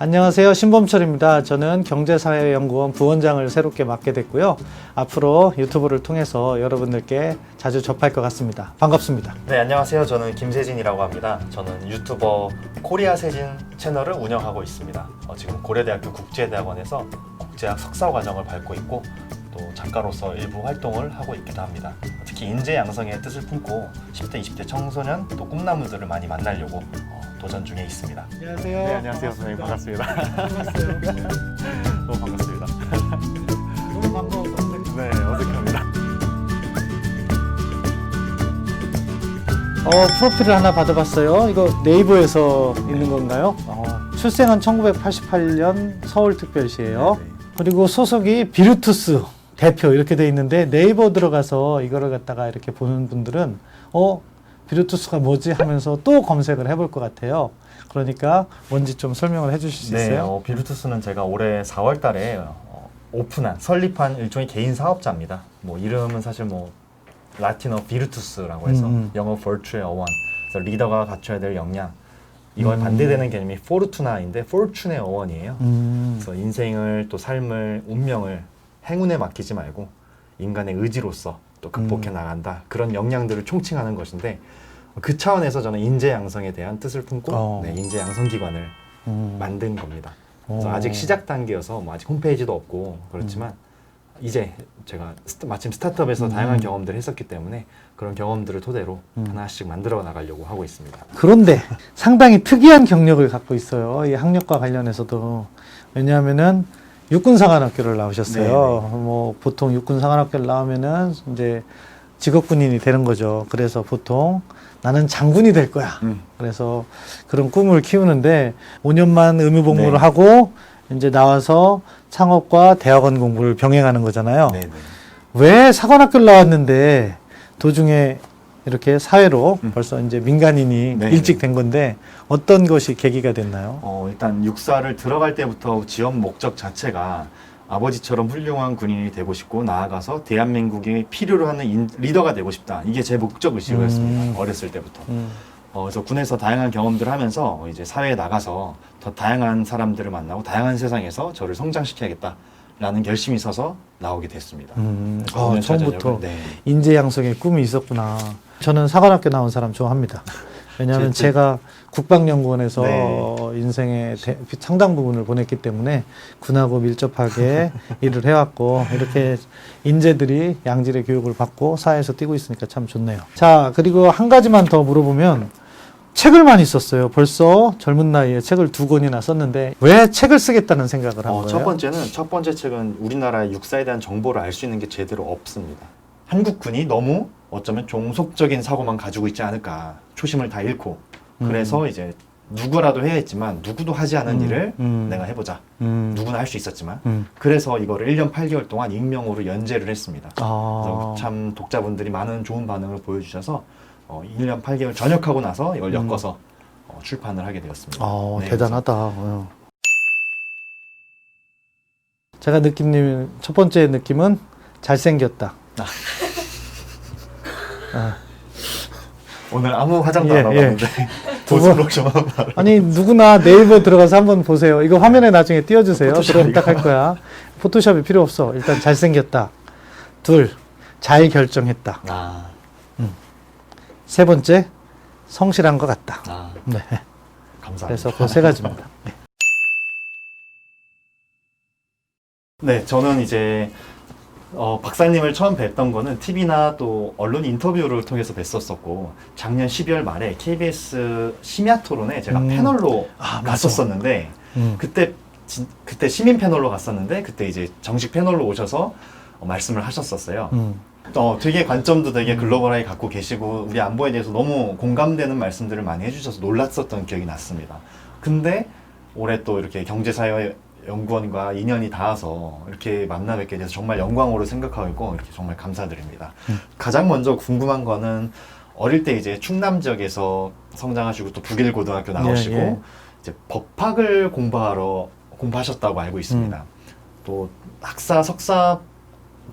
안녕하세요. 신범철입니다. 저는 경제사회연구원 부원장을 새롭게 맡게 됐고요. 앞으로 유튜브를 통해서 여러분들께 자주 접할 것 같습니다. 반갑습니다. 네, 안녕하세요. 저는 김세진이라고 합니다. 저는 유튜버 코리아세진 채널을 운영하고 있습니다. 지금 고려대학교 국제대학원에서 국제학 석사 과정을 밟고 있고 또 작가로서 일부 활동을 하고 있기도 합니다. 특히 인재 양성의 뜻을 품고 10대, 20대 청소년 또 꿈나무들을 많이 만나려고 도전 중에 있습니다. 안녕하세요. 네, 안녕하세요. 선생님 반갑습니다. 반갑어요. 너무 반갑습니다. 너무 반가워서. 네, 어색합니다. 프로필을 하나 받아봤어요. 이거 네이버에서 있는 건가요? 출생은 1988년 서울특별시예요. 네. 그리고 소속이 비루투스 대표 이렇게 돼 있는데 네이버 들어가서 이거를 갖다가 이렇게 보는 분들은 비루투스가 뭐지 하면서 또 검색을 해볼 것 같아요. 그러니까 뭔지 좀 설명을 해주실 수 있어요? 네, 비루투스는 제가 올해 4월 달에 설립한 일종의 개인 사업자입니다. 이름은 사실 라틴어 비루투스라고 해서 영어 virtue의 어원, 그래서 리더가 갖춰야 될 역량, 이걸 반대되는 개념이 포르투나인데 포르춘의 어원이에요. 그래서 인생을 또 삶을 운명을 행운에 맡기지 말고 인간의 의지로서 또 극복해 나간다. 그런 역량들을 총칭하는 것인데 그 차원에서 저는 인재 양성에 대한 뜻을 품고 인재 양성 기관을 만든 겁니다. 그래서 아직 시작 단계여서 아직 홈페이지도 없고 그렇지만 이제 제가 마침 스타트업에서 다양한 경험들을 했었기 때문에 그런 경험들을 토대로 하나씩 만들어 나가려고 하고 있습니다. 그런데 상당히 특이한 경력을 갖고 있어요. 이 학력과 관련해서도. 왜냐하면은 육군사관학교를 나오셨어요. 보통 육군사관학교를 나오면은 이제 직업군인이 되는 거죠. 그래서 보통 나는 장군이 될 거야. 그래서 그런 꿈을 키우는데 5년만 의무복무를 하고 이제 나와서 창업과 대학원 공부를 병행하는 거잖아요. 왜 사관학교를 나왔는데 도중에 이렇게 사회로 벌써 이제 민간인이 일찍 된 건데 어떤 것이 계기가 됐나요? 일단 육사를 들어갈 때부터 지원 목적 자체가 아버지처럼 훌륭한 군인이 되고 싶고 나아가서 대한민국이 필요로 하는 리더가 되고 싶다. 이게 제 목적 의식이었습니다. 어렸을 때부터. 그래서 군에서 다양한 경험들을 하면서 이제 사회에 나가서 더 다양한 사람들을 만나고 다양한 세상에서 저를 성장시켜야겠다라는 결심이 있어서 나오게 됐습니다. 처음부터 인재 양성의 꿈이 있었구나. 저는 사관학교 나온 사람 좋아합니다. 왜냐하면 제가 국방연구원에서 인생의 상당 부분을 보냈기 때문에 군하고 밀접하게 일을 해왔고 이렇게 인재들이 양질의 교육을 받고 사회에서 뛰고 있으니까 참 좋네요. 자, 그리고 한 가지만 더 물어보면 책을 많이 썼어요. 벌써 젊은 나이에 책을 2권이나 썼는데 왜 책을 쓰겠다는 생각을 한 거예요? 첫 번째 책은 우리나라의 육사에 대한 정보를 알 수 있는 게 제대로 없습니다. 한국군이 너무 어쩌면 종속적인 사고만 가지고 있지 않을까. 초심을 다 잃고. 그래서 이제 누구라도 해야 했지만 누구도 하지 않은 일을 내가 해보자. 누구나 할 수 있었지만. 그래서 이거를 1년 8개월 동안 익명으로 연재를 했습니다. 그래서 참 독자분들이 많은 좋은 반응을 보여주셔서 1년 8개월 전역하고 나서 이걸 엮어서 출판을 하게 되었습니다. 대단하다. 제가 첫 번째 느낌은 잘생겼다. 오늘 아무 화장도 안 하고 왔는데 보습로션만 바르고. 아니 누구나 네이버 들어가서 한번 보세요. 이거 화면에 나중에 띄워주세요. 그럼 딱 할 거야. 포토샵이 필요 없어. 일단 잘생겼다. 2, 잘 결정했다. 세 번째, 성실한 것 같다. 네. 감사합니다. 그래서 그 3가지입니다. 네, 저는 이제 박사님을 처음 뵀던 거는 TV나 또 언론 인터뷰를 통해서 뵀었었고 작년 12월 말에 KBS 심야 토론에 제가 패널로 갔었었는데 그때 시민 패널로 갔었는데 그때 이제 정식 패널로 오셔서 말씀을 하셨었어요. 되게 관점도 되게 글로벌하게 갖고 계시고 우리 안보에 대해서 너무 공감되는 말씀들을 많이 해주셔서 놀랐었던 기억이 났습니다. 근데 올해 또 이렇게 경제사회 연구원과 인연이 닿아서 이렇게 만나 뵙게 돼서 정말 영광으로 생각하고 있고 이렇게 정말 감사드립니다. 가장 먼저 궁금한 거는 어릴 때 이제 충남 지역에서 성장하시고 또 북일고등학교 나오시고 이제 법학을 공부하셨다고 알고 있습니다. 또 학사, 석사,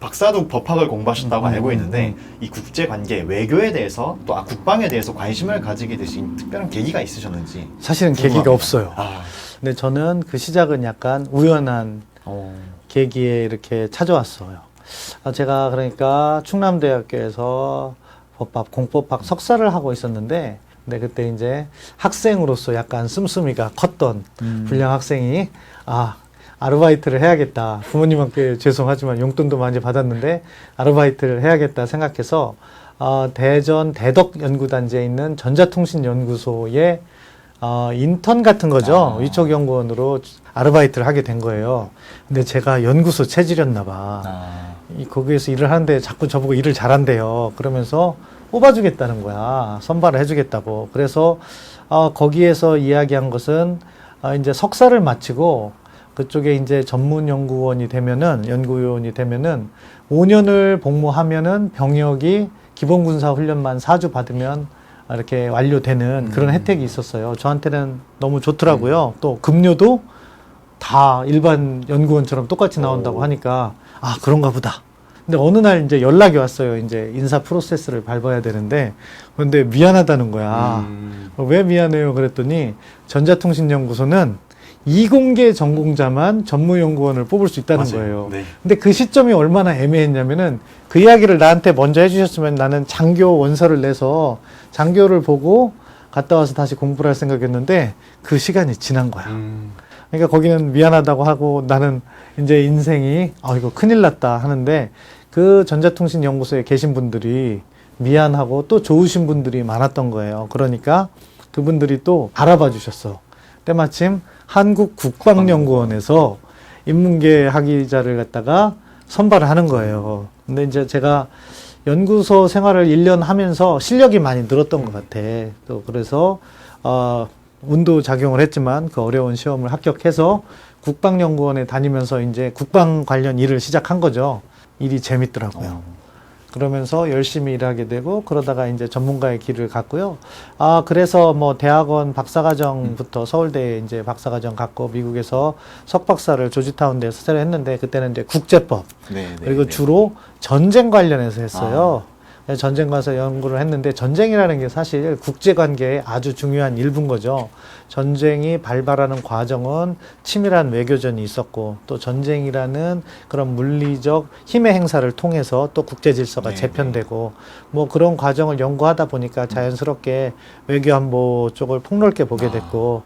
박사도 법학을 공부하셨다고 알고 있는데 이 국제관계, 외교에 대해서 또 국방에 대해서 관심을 가지게 되신 특별한 계기가 있으셨는지. 사실은 계기가 없어요. 근데 저는 그 시작은 약간 우연한 계기에 이렇게 찾아왔어요. 제가 그러니까 충남대학교에서 법학, 공법학 석사를 하고 있었는데, 근데 그때 이제 학생으로서 약간 씀씀이가 컸던 불량 학생이, 아르바이트를 해야겠다. 부모님한테 죄송하지만 용돈도 많이 받았는데, 아르바이트를 해야겠다 생각해서, 대전 대덕연구단지에 있는 전자통신연구소에 인턴 같은 거죠. 위촉연구원으로 아르바이트를 하게 된 거예요. 근데 제가 연구소 체질이었나 봐. 거기에서 일을 하는데 자꾸 저보고 일을 잘한대요. 그러면서 뽑아주겠다는 거야. 선발을 해주겠다고. 그래서 거기에서 이야기한 것은 이제 석사를 마치고 그쪽에 이제 전문연구원이 되면은, 연구위원이 되면은 5년을 복무하면은 병역이 기본군사훈련만 4주 받으면 이렇게 완료되는 그런 혜택이 있었어요. 저한테는 너무 좋더라고요. 또 급료도 다 일반 연구원처럼 똑같이 나온다고 하니까 그런가 보다. 근데 어느 날 이제 연락이 왔어요. 이제 인사 프로세스를 밟아야 되는데, 그런데 미안하다는 거야. 왜 미안해요? 그랬더니 전자통신연구소는 이공계 전공자만 전무연구원을 뽑을 수 있다는 거예요. 네. 근데 그 시점이 얼마나 애매했냐면은 그 이야기를 나한테 먼저 해주셨으면 나는 장교 원서를 내서 장교를 보고 갔다 와서 다시 공부를 할 생각이었는데 그 시간이 지난 거야. 그러니까 거기는 미안하다고 하고 나는 이제 인생이 이거 큰일 났다 하는데 그 전자통신연구소에 계신 분들이 미안하고 또 좋으신 분들이 많았던 거예요. 그러니까 그분들이 또 알아봐 주셨어. 때마침 한국국방연구원에서 인문계 학위자를 갖다가 선발을 하는 거예요. 근데 이제 제가 연구소 생활을 1년 하면서 실력이 많이 늘었던 것 같아. 또 그래서 운도 작용을 했지만 그 어려운 시험을 합격해서 국방연구원에 다니면서 이제 국방 관련 일을 시작한 거죠. 일이 재밌더라고요. 그러면서 열심히 일하게 되고 그러다가 이제 전문가의 길을 갔고요. 그래서 뭐 대학원 박사과정부터 서울대에 이제 박사과정 갔고 미국에서 석박사를 조지타운대에서 새로 했는데 그때는 이제 국제법 그리고 주로 전쟁 관련해서 했어요. 전쟁 가서 연구를 했는데 전쟁이라는 게 사실 국제관계의 아주 중요한 일부인 거죠. 전쟁이 발발하는 과정은 치밀한 외교전이 있었고 또 전쟁이라는 그런 물리적 힘의 행사를 통해서 또 국제 질서가 재편되고 뭐 그런 과정을 연구하다 보니까 자연스럽게 외교안보 쪽을 폭넓게 보게 됐고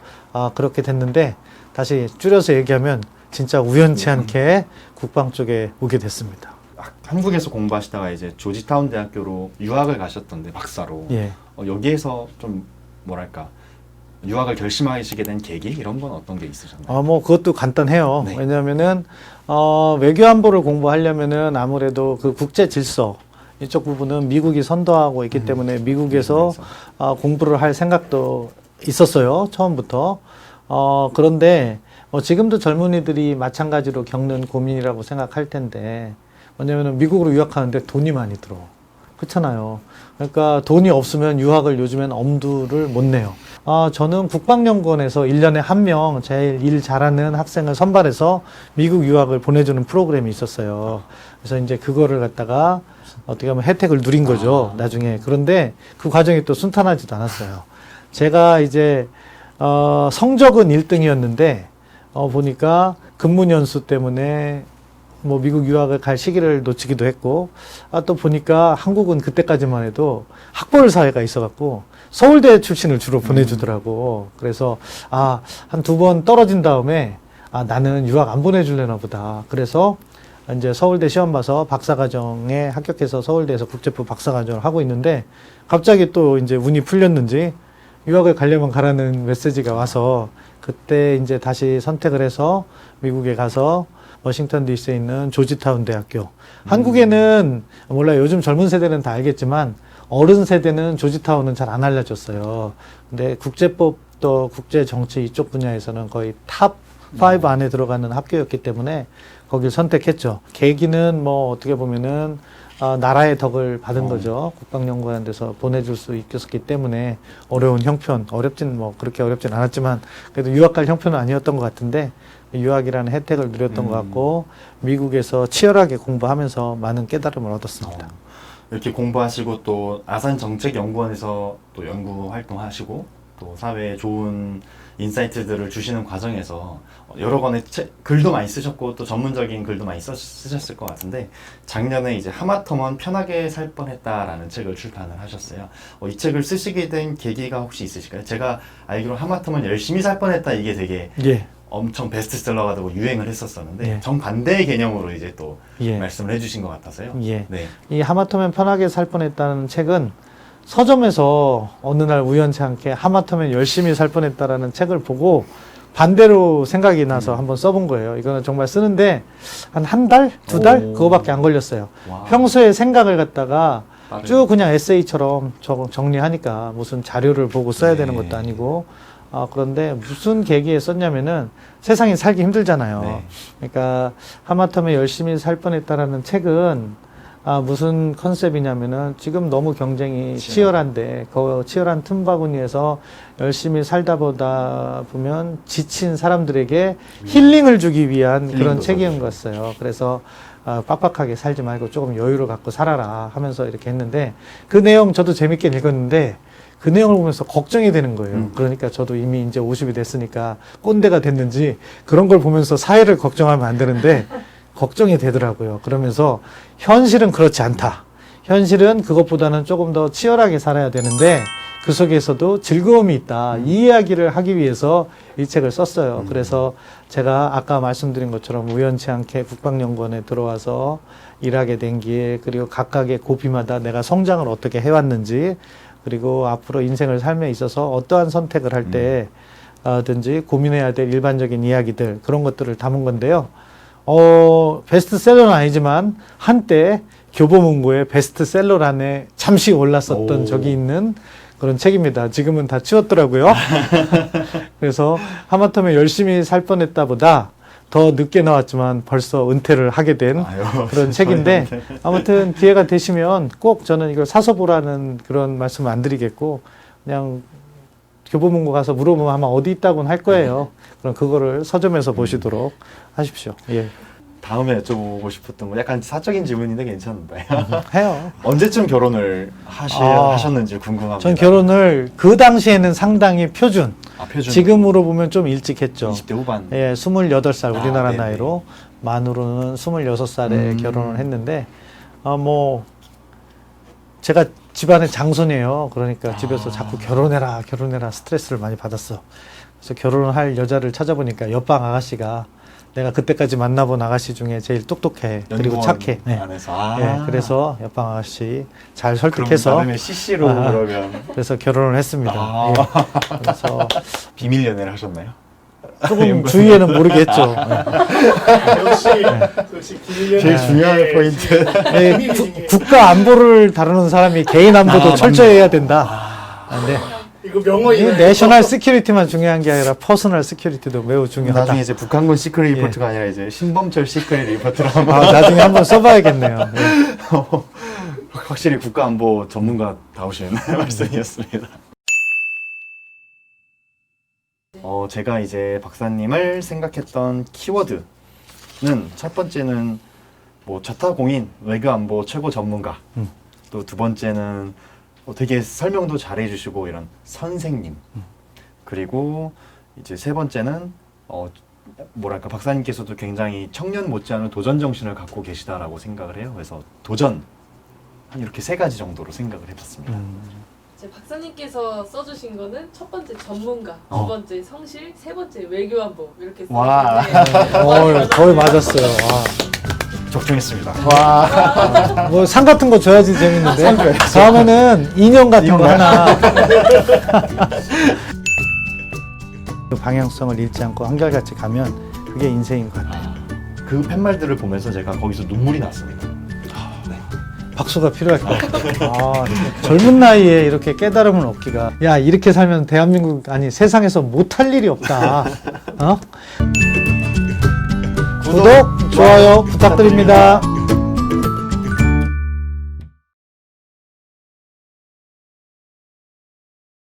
그렇게 됐는데 다시 줄여서 얘기하면 진짜 우연치 않게 국방 쪽에 오게 됐습니다. 한국에서 공부하시다가 이제 조지타운 대학교로 유학을 가셨던데 박사로 여기에서 좀 뭐랄까 유학을 결심하시게 된 계기 이런 건 어떤 게 있으셨나요? 뭐 그것도 간단해요. 네. 왜냐하면은 외교안보를 공부하려면은 아무래도 그 국제 질서 이쪽 부분은 미국이 선도하고 있기 때문에 미국에서 공부를 할 생각도 있었어요. 처음부터. 그런데 지금도 젊은이들이 마찬가지로 겪는 고민이라고 생각할 텐데 왜냐면은 미국으로 유학하는데 돈이 많이 들어. 그렇잖아요. 그러니까 돈이 없으면 유학을 요즘엔 엄두를 못 내요. 저는 국방연구원에서 1년에 한 명 제일 일 잘하는 학생을 선발해서 미국 유학을 보내주는 프로그램이 있었어요. 그래서 이제 그거를 갖다가 어떻게 하면 혜택을 누린 거죠. 나중에. 그런데 그 과정이 또 순탄하지도 않았어요. 제가 이제 성적은 1등이었는데 보니까 근무 연수 때문에 뭐 미국 유학을 갈 시기를 놓치기도 했고 또 보니까 한국은 그때까지만 해도 학벌 사회가 있어갖고 서울대 출신을 주로 보내주더라고. 그래서 한 2번 떨어진 다음에 나는 유학 안 보내줄래나 보다. 그래서 이제 서울대 시험 봐서 박사과정에 합격해서 서울대에서 국제법 박사과정을 하고 있는데 갑자기 또 이제 운이 풀렸는지 유학을 가려면 가라는 메시지가 와서 그때 이제 다시 선택을 해서 미국에 가서 워싱턴 DC에 있는 조지타운 대학교. 한국에는 몰라요. 요즘 젊은 세대는 다 알겠지만 어른 세대는 조지타운은 잘 안 알려졌어요. 근데 국제법도 국제 정치 이쪽 분야에서는 거의 탑 5 안에 들어가는 학교였기 때문에 거길 선택했죠. 계기는 뭐 어떻게 보면은 나라의 덕을 받은 거죠. 국방연구원 데서 보내줄 수 있었기 때문에 어려운 형편, 그렇게 어렵진 않았지만 그래도 유학 갈 형편은 아니었던 것 같은데 유학이라는 혜택을 누렸던 것 같고 미국에서 치열하게 공부하면서 많은 깨달음을 얻었습니다. 이렇게 공부하시고 또 아산정책연구원에서 또 연구 활동하시고 또 사회에 좋은 인사이트들을 주시는 과정에서 여러 권의 글도 많이 쓰셨고 또 전문적인 글도 많이 쓰셨을 것 같은데 작년에 이제 하마터면 편하게 살 뻔했다라는 책을 출판을 하셨어요. 이 책을 쓰시게 된 계기가 혹시 있으실까요? 제가 알기로 하마터면 열심히 살 뻔했다 이게 되게 예. 엄청 베스트셀러가 되고 유행을 했었었는데 예. 정반대의 개념으로 이제 또 예. 말씀을 해주신 것 같아서요. 예. 네. 이 하마터면 편하게 살 뻔했다는 책은 서점에서 어느 날 우연치 않게 하마터면 열심히 살 뻔했다라는 책을 보고 반대로 생각이 나서 한번 써본 거예요. 이거는 정말 쓰는데 한 달? 2달? 오. 그거밖에 안 걸렸어요. 와. 평소에 생각을 갖다가 빠르네. 쭉 그냥 에세이처럼 정리하니까 무슨 자료를 보고 써야 네. 되는 것도 아니고 그런데 무슨 계기에 썼냐면은 세상이 살기 힘들잖아요. 네. 그러니까 하마터면 열심히 살 뻔했다라는 책은 무슨 컨셉이냐면은 지금 너무 경쟁이 치열한데 그 치열한 틈바구니에서 열심히 살다 보다 보면 지친 사람들에게 힐링을 주기 위한 그런 힐링도 책인 거였어요. 그래서 빡빡하게 살지 말고 조금 여유를 갖고 살아라 하면서 이렇게 했는데 그 내용 저도 재밌게 읽었는데 그 내용을 보면서 걱정이 되는 거예요. 그러니까 저도 이미 이제 50이 됐으니까 꼰대가 됐는지 그런 걸 보면서 사회를 걱정하면 안 되는데 걱정이 되더라고요. 그러면서 현실은 그렇지 않다. 현실은 그것보다는 조금 더 치열하게 살아야 되는데 그 속에서도 즐거움이 있다. 이 이야기를 하기 위해서 이 책을 썼어요. 그래서 제가 아까 말씀드린 것처럼 우연치 않게 국방연구원에 들어와서 일하게 된 길, 그리고 각각의 고비마다 내가 성장을 어떻게 해왔는지, 그리고 앞으로 인생을 삶에 있어서 어떠한 선택을 할 때든지 고민해야 될 일반적인 이야기들, 그런 것들을 담은 건데요. 베스트셀러는 아니지만 한때 교보문고의 베스트셀러란에 잠시 올랐었던 적이 있는 그런 책입니다. 지금은 다 치웠더라고요. 그래서 하마터면 열심히 살 뻔했다 보다 더 늦게 나왔지만 벌써 은퇴를 하게 된 그런 책인데 아무튼 기회가 되시면 꼭 저는 이걸 사서 보라는 그런 말씀 안 드리겠고 그냥 교보문고 가서 물어보면 아마 어디 있다고는 할 거예요. 그럼 그거를 서점에서 보시도록 하십시오. 예. 다음에 여쭤보고 싶었던 건 약간 사적인 질문인데 괜찮은데 해요. 언제쯤 결혼을 하셨는지 궁금합니다. 전 결혼을 그 당시에는 상당히 표준. 표준. 지금으로 보면 좀 일찍 했죠. 20대 후반. 예, 28살 우리나라 네네. 나이로 만으로는 26살에 결혼을 했는데 제가 집안의 장손이에요. 그러니까 집에서 자꾸 결혼해라 스트레스를 많이 받았어. 그래서 결혼을 할 여자를 찾아보니까 옆방 아가씨가 내가 그때까지 만나본 아가씨 중에 제일 똑똑해. 그리고 착해. 네. 안에서. 예, 그래서 옆방 아가씨 잘 그럼 설득해서 나름의 CC로 그러면 그래서 결혼을 했습니다. 예. 그래서 비밀 연애를 하셨나요? 조금 주위에는 모르겠죠. 역시 기밀 제일 중요한 포인트. 예, 국가 안보를 다루는 사람이 개인 안보도 철저히 해야 된다. 네. 이거 명언이네. 내셔널 시큐리티만 중요한 게 아니라 퍼스널 시큐리티도 매우 중요하다. 나중에 이제 북한군 시크릿 리포트가 아니라 이제 신범철 시크릿 리포트로 한번 나중에 한번 써봐야겠네요. 네. 확실히 국가안보 전문가다우신 말씀이었습니다. 제가 이제 박사님을 생각했던 키워드는 첫 번째는 뭐 자타공인 외교안보 최고 전문가, 또 두 번째는 되게 설명도 잘해주시고 이런 선생님, 그리고 이제 세 번째는 뭐랄까 박사님께서도 굉장히 청년 못지않은 도전 정신을 갖고 계시다라고 생각을 해요. 그래서 도전 한 이렇게 세 가지 정도로 생각을 해봤습니다. 이제 박사님께서 써주신 거는 첫 번째 전문가, 두 번째 성실, 세 번째 외교안보 이렇게 와. 써주셨는데 거의 맞았어요. 적중했습니다. 와, 뭐 상 같은 거 줘야지 재밌는데. 다음에는 인형 같은 거 하나. 그 방향성을 잃지 않고 한결같이 가면 그게 인생인 것 같아요. 그 팻말들을 보면서 제가 거기서 눈물이 났습니다. 박수가 필요할 것 같아요. 젊은 나이에 이렇게 깨달음을 얻기가, 야, 이렇게 살면 대한민국, 아니, 세상에서 못할 일이 없다. 구독, 좋아요 부탁드립니다.